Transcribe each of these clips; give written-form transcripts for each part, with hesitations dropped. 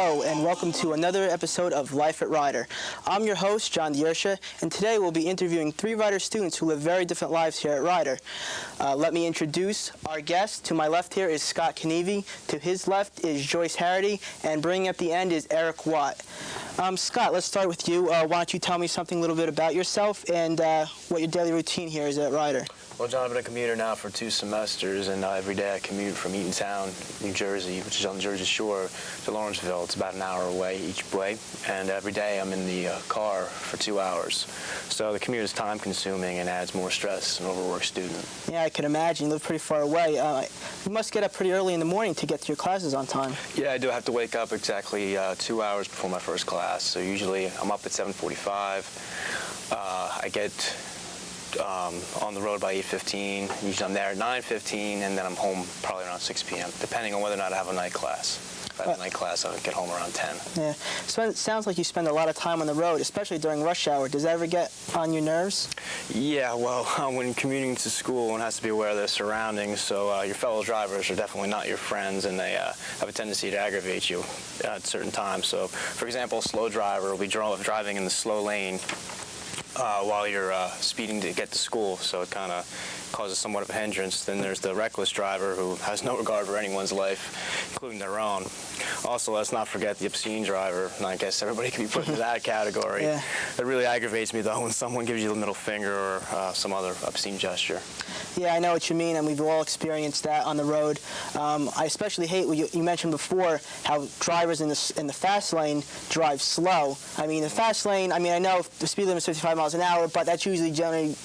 Hello, and welcome to another episode of Life at Rider. I'm your host, John Diersha, and today we'll be interviewing three Rider students who live very different lives here at Rider. Let me introduce our guest. To my left here is Scott Knevy. To his left is Joyce Harity, and bringing up the end is Eric Watt. Scott, let's start with you. Why don't you tell me something a little bit about yourself and what your daily routine here is at Rider? Well, John, I've been a commuter now for 2 semesters, and every day I commute from Eatontown, New Jersey, which is on the Jersey Shore, to Lawrenceville. It's about an hour away each way, and every day I'm in the car for 2 hours. So the commute is time-consuming and adds more stress to an overworked student. Yeah, I can imagine. You live pretty far away. You must get up pretty early in the morning to get to your classes on time. Yeah, I do have to wake up exactly 2 hours before my first class. So usually I'm up at 7:45. I get on the road by 8:15. Usually I'm there at 9:15, and then I'm home probably around 6 p.m., depending on whether or not I have a night class. If I have a night class, I'll get home around 10. Yeah. So it sounds like you spend a lot of time on the road, especially during rush hour. Does that ever get on your nerves? Yeah, well, when commuting to school, one has to be aware of their surroundings, so your fellow drivers are definitely not your friends, and they have a tendency to aggravate you at certain times. So, for example, a slow driver will be driving in the slow lane while you're speeding to get to school, so it kind of causes somewhat of a hindrance. Then there's the reckless driver who has no regard for anyone's life, including their own. Also, let's not forget the obscene driver, and I guess everybody can be put into that category. Yeah. It really aggravates me, though, when someone gives you the middle finger or some other obscene gesture. Yeah, I know what you mean, and we've all experienced that on the road. I especially hate what you mentioned before, how drivers in the fast lane drive slow. I mean, the fast lane, I know the speed limit is 55 miles an hour, but that's usually generally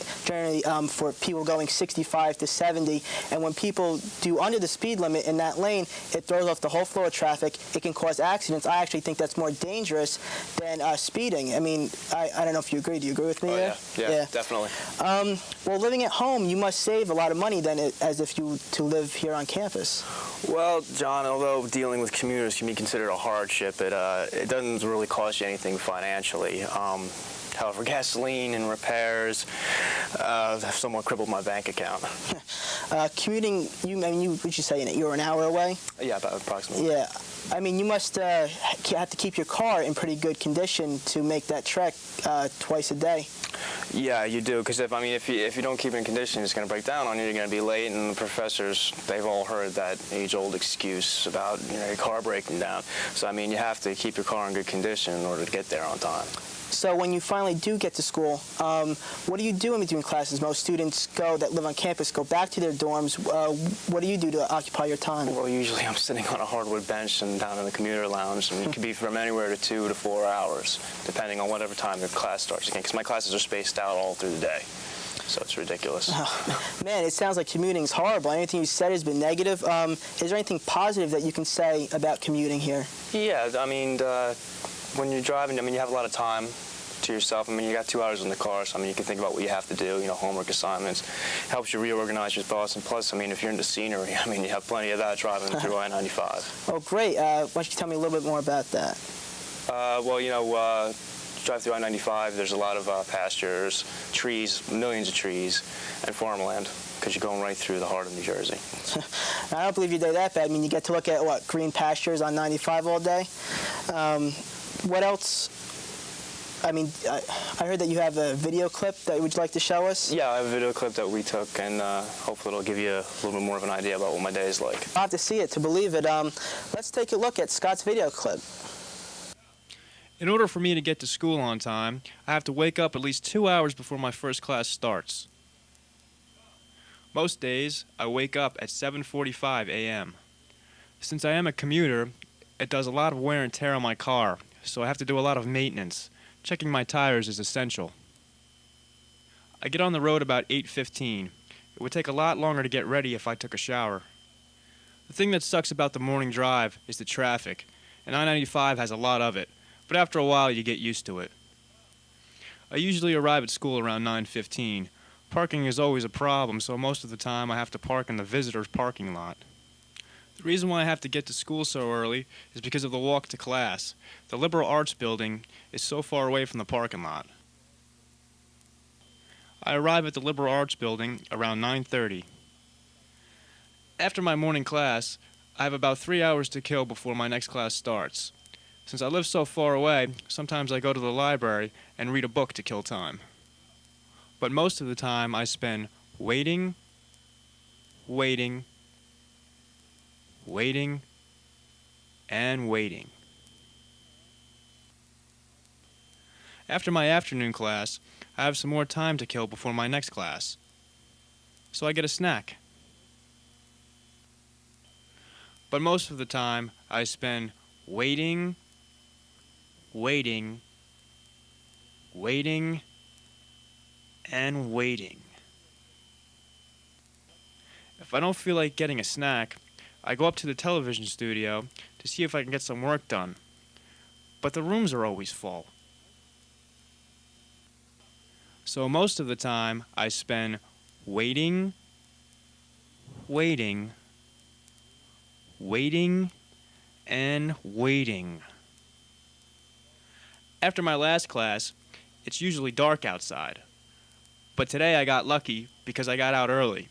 for people going 65 to 70. And when people do under the speed limit in that lane, it throws off the whole flow of traffic. It can cause accidents. I actually think that's more dangerous than speeding. I mean, I don't know if you agree. Do you agree with me there? Yeah, definitely. Well, living at home, you must save a lot of money then as if you to live here on campus. Well, John, although dealing with commuters can be considered a hardship, it doesn't really cost you anything financially. However, gasoline and repairs have somewhat crippled my bank account. Commuting, would you say you're an hour away? Yeah, about approximately. Yeah. I mean, you must have to keep your car in pretty good condition to make that trek twice a day. Yeah, you do, because if you don't keep it in condition, it's going to break down on you. You're going to be late, and the professors, they've all heard that age-old excuse about your car breaking down. So you have to keep your car in good condition in order to get there on time. So when you finally do get to school, what do you do in between classes? Most students that live on campus go back to their dorms. What do you do to occupy your time? Well, usually I'm sitting on a hardwood bench and down in the commuter lounge, and it could be from anywhere to 2 to 4 hours, depending on whatever time your class starts again, because my classes are spaced out all through the day. So it's ridiculous. Man, it sounds like commuting is horrible. Anything you said has been negative. Is there anything positive that you can say about commuting here? Yeah, when you're driving, you have a lot of time to yourself. You got 2 hours in the car, so you can think about what you have to do, homework assignments. Helps you reorganize your thoughts, and plus, if you're into scenery, you have plenty of that driving through I-95. Oh, great. Why don't you tell me a little bit more about that? Drive through I-95, there's a lot of pastures, trees, millions of trees, and farmland, because you're going right through the heart of New Jersey. I don't believe you did that bad. You get to look at, green pastures on 95 all day. What else? I heard that you have a video clip that would you like to show us? Yeah, I have a video clip that we took, and hopefully it'll give you a little bit more of an idea about what my day is like. I'll have to see it to believe it. Let's take a look at Scott's video clip. In order for me to get to school on time, I have to wake up at least 2 hours before my first class starts. Most days, I wake up at 7:45 a.m. Since I am a commuter, it does a lot of wear and tear on my car, so I have to do a lot of maintenance. Checking my tires is essential. I get on the road about 8:15. It would take a lot longer to get ready if I took a shower. The thing that sucks about the morning drive is the traffic, and I-95 has a lot of it, but after a while you get used to it. I usually arrive at school around 9:15. Parking is always a problem, so most of the time I have to park in the visitors' parking lot. The reason why I have to get to school so early is because of the walk to class. The liberal arts building is so far away from the parking lot. I arrive at the liberal arts building around 9:30. After my morning class, I have about 3 hours to kill before my next class starts. Since I live so far away, sometimes I go to the library and read a book to kill time. But most of the time I spend waiting, waiting, waiting, and waiting. After my afternoon class, I have some more time to kill before my next class. So I get a snack. But most of the time, I spend waiting, waiting, waiting, and waiting. If I don't feel like getting a snack, I go up to the television studio to see if I can get some work done. But the rooms are always full. So most of the time, I spend waiting, waiting, waiting, and waiting. After my last class, it's usually dark outside. But today I got lucky because I got out early.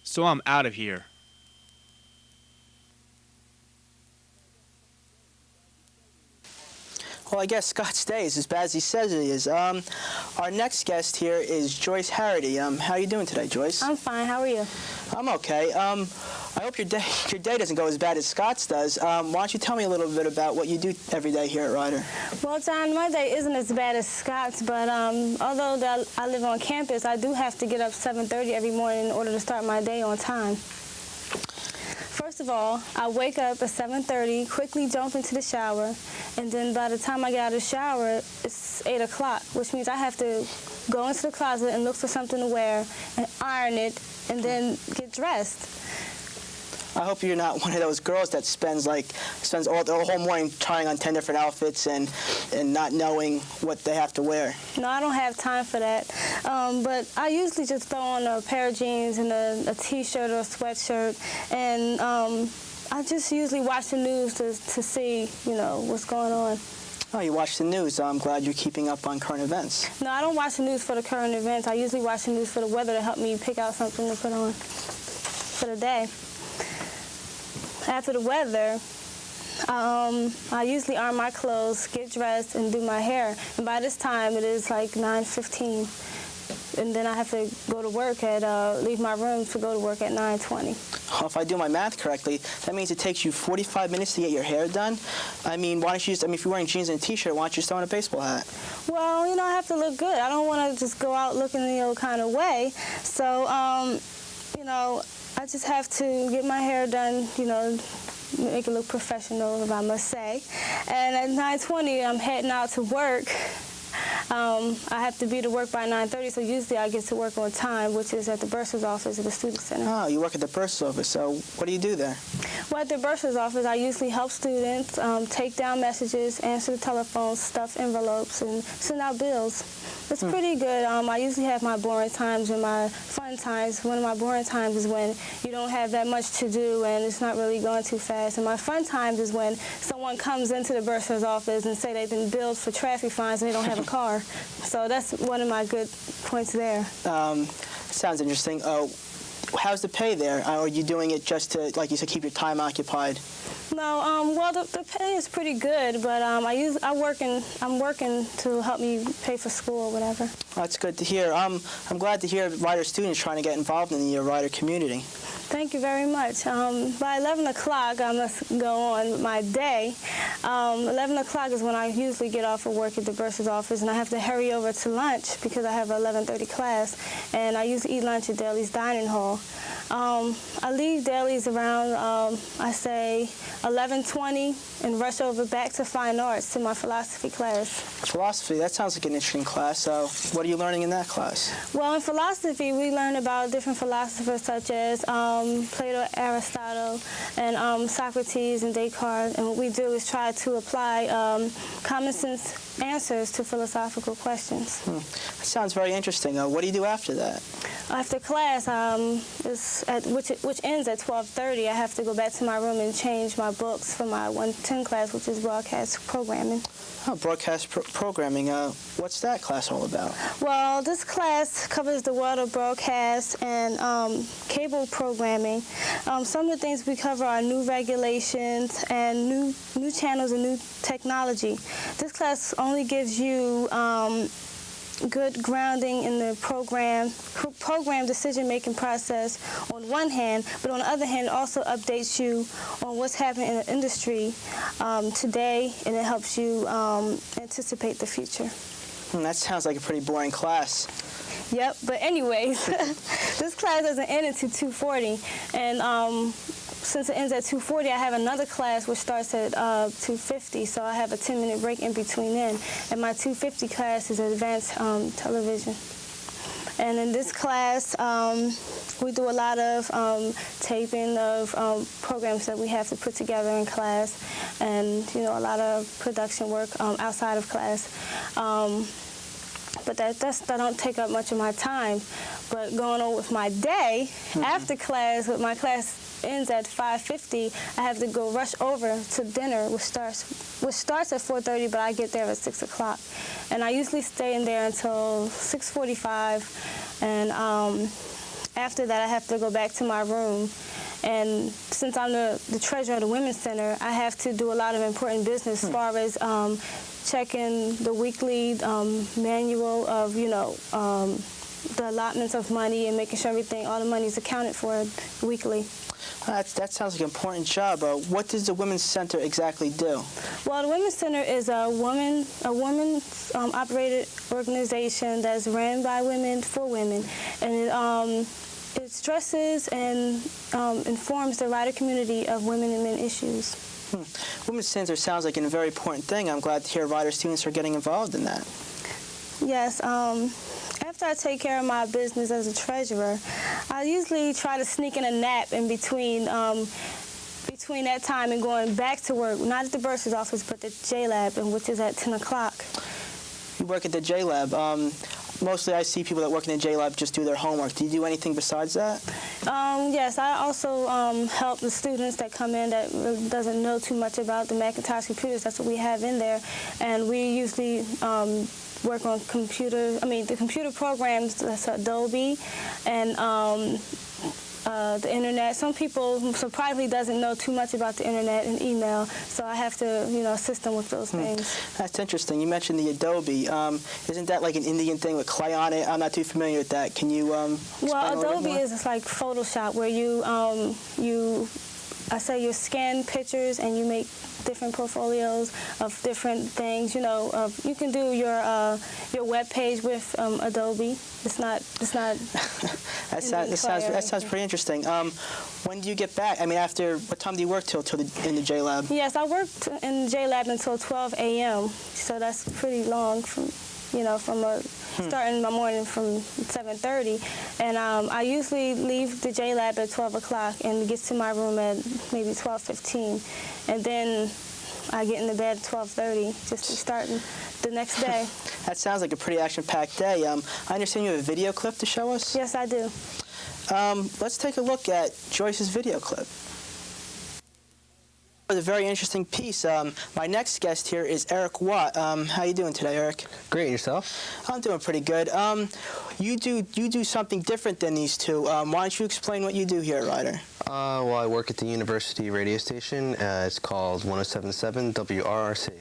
So I'm out of here. Well, I guess Scott's day is as bad as he says it is. Our next guest here is Joyce Harity. How are you doing today, Joyce? I'm fine. How are you? I'm okay. I hope your day doesn't go as bad as Scott's does. Why don't you tell me a little bit about what you do every day here at Ryder? Well, John, my day isn't as bad as Scott's, but although I live on campus, I do have to get up 7:30 every morning in order to start my day on time. First of all, I wake up at 7:30, quickly jump into the shower, and then by the time I get out of the shower, it's 8 o'clock, which means I have to go into the closet and look for something to wear and iron it and then get dressed. I hope you're not one of those girls that spends all the whole morning trying on 10 different outfits and not knowing what they have to wear. No, I don't have time for that. But I usually just throw on a pair of jeans and a T-shirt or a sweatshirt, and I just usually watch the news to see, what's going on. Oh, you watch the news. I'm glad you're keeping up on current events. No, I don't watch the news for the current events. I usually watch the news for the weather to help me pick out something to put on for the day. After the weather, I usually iron my clothes, get dressed, and do my hair. And by this time, it is like 9:15. And then I have to go to work leave my room to go to work at 9:20. Well, if I do my math correctly, that means it takes you 45 minutes to get your hair done. I mean, why don't you if you're wearing jeans and a T-shirt, why don't you just throw on a baseball hat? Well, I have to look good. I don't want to just go out looking the kind of way. So, I just have to get my hair done, make it look professional, if I must say. And at 9:20, I'm heading out to work. I have to be to work by 9:30, so usually I get to work on time, which is at the bursar's office at the student center. Oh, you work at the bursar's office. So what do you do there? Well, at the bursar's office, I usually help students take down messages, answer the telephone, stuff envelopes, and send out bills. It's pretty good. I usually have my boring times and my fun times. One of my boring times is when you don't have that much to do and it's not really going too fast. And my fun times is when someone comes into the bursar's office and say they've been billed for traffic fines and they don't have a car. So that's one of my good points there. Sounds interesting. How's the pay there? Are you doing it just to, like you said, keep your time occupied? No, well, the pay is pretty good, but I'm working to help me pay for school or whatever. Well, that's good to hear. I'm glad to hear Ryder students trying to get involved in the Ryder community. Thank you very much. By 11 o'clock, I must go on with my day. 11 o'clock is when I usually get off of work at the bursar's office, and I have to hurry over to lunch because I have an 11:30 class, and I usually eat lunch at Daly's Dining Hall. I leave Daly's around, I say, 11:20 and rush over back to Fine Arts to my philosophy class. Philosophy, that sounds like an interesting class. What are you learning in that class? Well, in philosophy, we learn about different philosophers such as Plato, Aristotle, and Socrates and Descartes. And what we do is try to apply common sense answers to philosophical questions. That sounds very interesting. What do you do after that? After class, which ends at 12:30, I have to go back to my room and change my books for my 110 class, which is broadcast programming. Oh, broadcast programming. What's that class all about? Well, this class covers the world of broadcast and cable programming. Some of the things we cover are new regulations and new channels and new technology. This class only gives you good grounding in the program decision-making process on one hand, but on the other hand, it also updates you on what's happening in the industry today, and it helps you anticipate the future. That sounds like a pretty boring class. Yep, but anyways, this class doesn't end until 2:40, and since it ends at 2:40, I have another class which starts at 2:50, so I have a 10-minute break in between then. And my 2:50 class is advanced television. And in this class, we do a lot of taping of programs that we have to put together in class, and a lot of production work outside of class. But that don't take up much of my time. But going on with my day, after class, with my class ends at 5:50, I have to go rush over to dinner, which starts at 4:30, but I get there at 6 o'clock. And I usually stay in there until 6:45, and after that I have to go back to my room. And since I'm the treasurer of the Women's Center, I have to do a lot of important business as far as checking the weekly manual of, the allotments of money and making sure all the money is accounted for weekly. That sounds like an important job. What does the Women's Center exactly do? Well, the Women's Center is a women's operated organization that's ran by women for women, and it stresses and informs the wider community of women and men issues. Women's Center sounds like a very important thing. I'm glad to hear Rider students are getting involved in that. Yes. After I take care of my business as a treasurer, I usually try to sneak in a nap in between that time and going back to work, not at the bursar's office, but the J-Lab, which is at 10 o'clock. You work at the J-Lab. Mostly I see people that work in the J-Lab just do their homework. Do you do anything besides that? Yes, I also help the students that come in that really doesn't know too much about the Macintosh computers. That's what we have in there. And we usually work on the computer programs, that's Adobe, and the internet. Some people surprisingly doesn't know too much about the internet and email, so I have to, assist them with those things. That's interesting. You mentioned the Adobe. Isn't that like an Indian thing with clay on it? I'm not too familiar with that. Can you explain Well, a little Adobe bit more? is like Photoshop, where you scan pictures and you make different portfolios of different things. You can do your web page with Adobe. It's not. That sounds pretty interesting. When do you get back? After what time do you work till in the J-Lab? Yes, I worked in the J-Lab until 12 a.m. So that's pretty long from starting my morning from 7:30, and I usually leave the J-Lab at 12 o'clock and get to my room at maybe 12:15, and then I get into bed at 12:30 just to start the next day. That sounds like a pretty action-packed day. I understand you have a video clip to show us? Yes, I do. Let's take a look at Joyce's video clip. It was a very interesting piece. My next guest here is Eric Watt. How you doing today, Eric? Great, yourself? I'm doing pretty good. You do something different than these two. Why don't you explain what you do here at Rider? Well, I work at the university radio station. It's called 107.7 WRRC.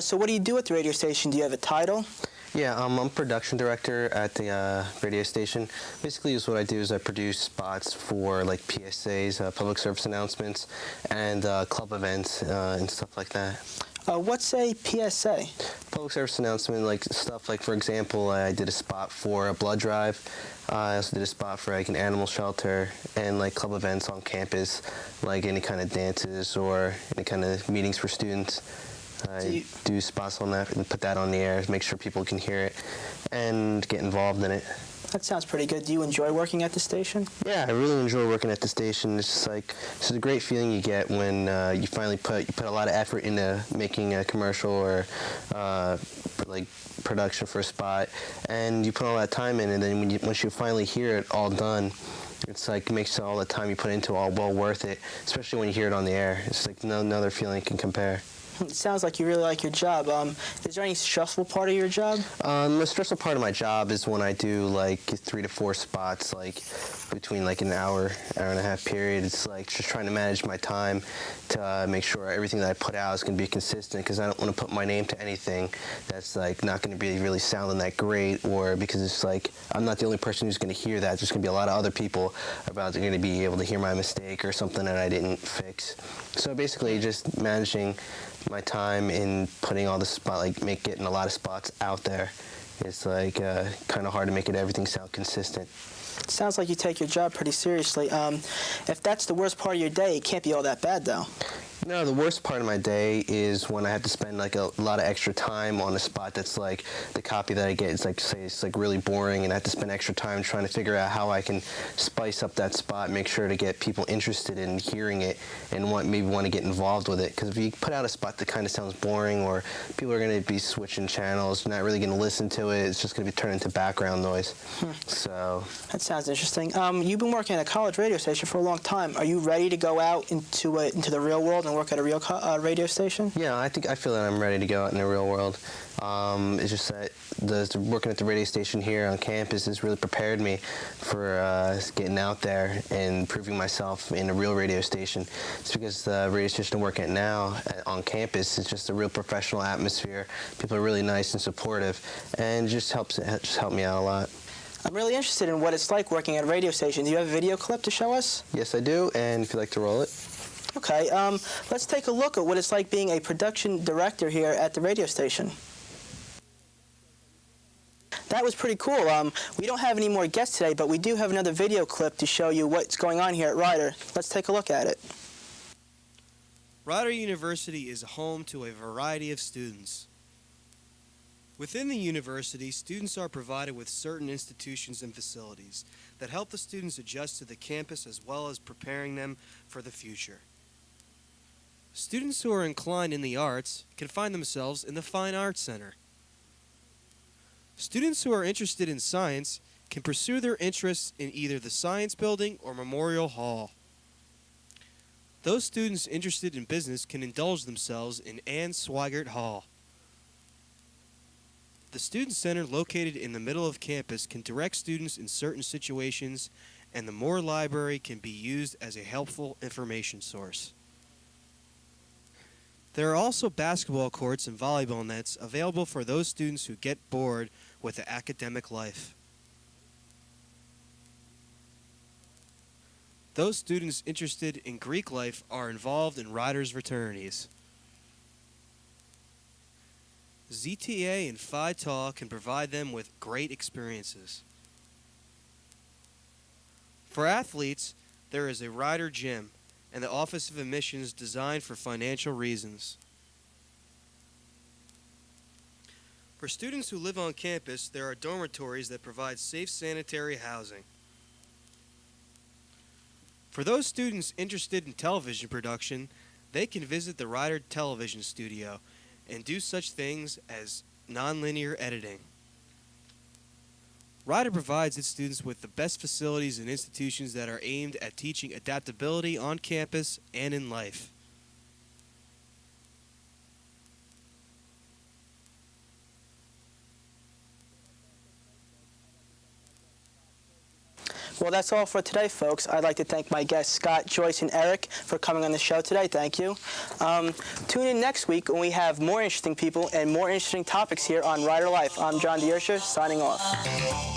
So what do you do at the radio station? Do you have a title? Yeah, I'm production director at the radio station. Basically, what I do is I produce spots for like PSAs, public service announcements, and club events and stuff like that. What's a PSA? Public service announcement, like stuff like, for example, I did a spot for a blood drive. I also did a spot for like an animal shelter and like club events on campus, like any kind of dances or any kind of meetings for students. I do spots on that and put that on the air, make sure people can hear it and get involved in it. That sounds pretty good. Do you enjoy working at the station? Yeah, I really enjoy working at the station. It's just like it's a great feeling you get when you finally put a lot of effort into making a commercial or like production for a spot, and you put all that time in, and then once you finally hear it all done, it's like it makes all the time you put into it all well worth it. Especially when you hear it on the air, it's like no other feeling can compare. It sounds like you really like your job. Is there any stressful part of your job? The most stressful part of my job is when I do like 3 to 4 spots, like between like an hour and a half period. It's like just trying to manage my time to make sure everything that I put out is going to be consistent, because I don't want to put my name to anything that's like not going to be really sounding that great, or because it's like I'm not the only person who's going to hear that. There's going to be a lot of other people about going to be able to hear my mistake or something that I didn't fix. So basically just managing my time in putting all the getting a lot of spots out there. It's like kind of hard to make everything sound consistent. It sounds like you take your job pretty seriously. If that's the worst part of your day, it can't be all that bad, though. No, the worst part of my day is when I have to spend like a lot of extra time on a spot that's like the copy that I get is like, say it's like really boring, and I have to spend extra time trying to figure out how I can spice up that spot, make sure to get people interested in hearing it and maybe want to get involved with it. Because if you put out a spot that kind of sounds boring, or people are going to be switching channels, not really going to listen to it, it's just going to be turned into background noise. So that sounds interesting. You've been working at a college radio station for a long time. Are you ready to go out into the real world and work at a real radio station? Yeah, I feel that I'm ready to go out in the real world. It's just that working at the radio station here on campus has really prepared me for getting out there and proving myself in a real radio station. It's because the radio station I'm working at now on campus is just a real professional atmosphere. People are really nice and supportive, and it just helped me out a lot. I'm really interested in what it's like working at a radio station. Do you have a video clip to show us? Yes, I do, and if you'd like to roll it. Okay, let's take a look at what it's like being a production director here at the radio station. That was pretty cool. We don't have any more guests today, but we do have another video clip to show you what's going on here at Rider. Let's take a look at it. Rider University is home to a variety of students. Within the university, students are provided with certain institutions and facilities that help the students adjust to the campus as well as preparing them for the future. Students who are inclined in the arts can find themselves in the Fine Arts Center. Students who are interested in science can pursue their interests in either the Science Building or Memorial Hall. Those students interested in business can indulge themselves in Anne Swigert Hall. The Student Center, located in the middle of campus, can direct students in certain situations, and the Moore Library can be used as a helpful information source. There are also basketball courts and volleyball nets available for those students who get bored with the academic life. Those students interested in Greek life are involved in Riders fraternities. ZTA and Phi Tau can provide them with great experiences. For athletes, there is a Rider gym and the Office of Admissions designed for financial reasons. For students who live on campus, there are dormitories that provide safe sanitary housing. For those students interested in television production, they can visit the Rider Television Studio and do such things as nonlinear editing. Rider provides its students with the best facilities and institutions that are aimed at teaching adaptability on campus and in life. Well, that's all for today, folks. I'd like to thank my guests, Scott, Joyce, and Eric, for coming on the show today. Thank you. Tune in next week when we have more interesting people and more interesting topics here on Rider Life. I'm John Dierscher, signing off.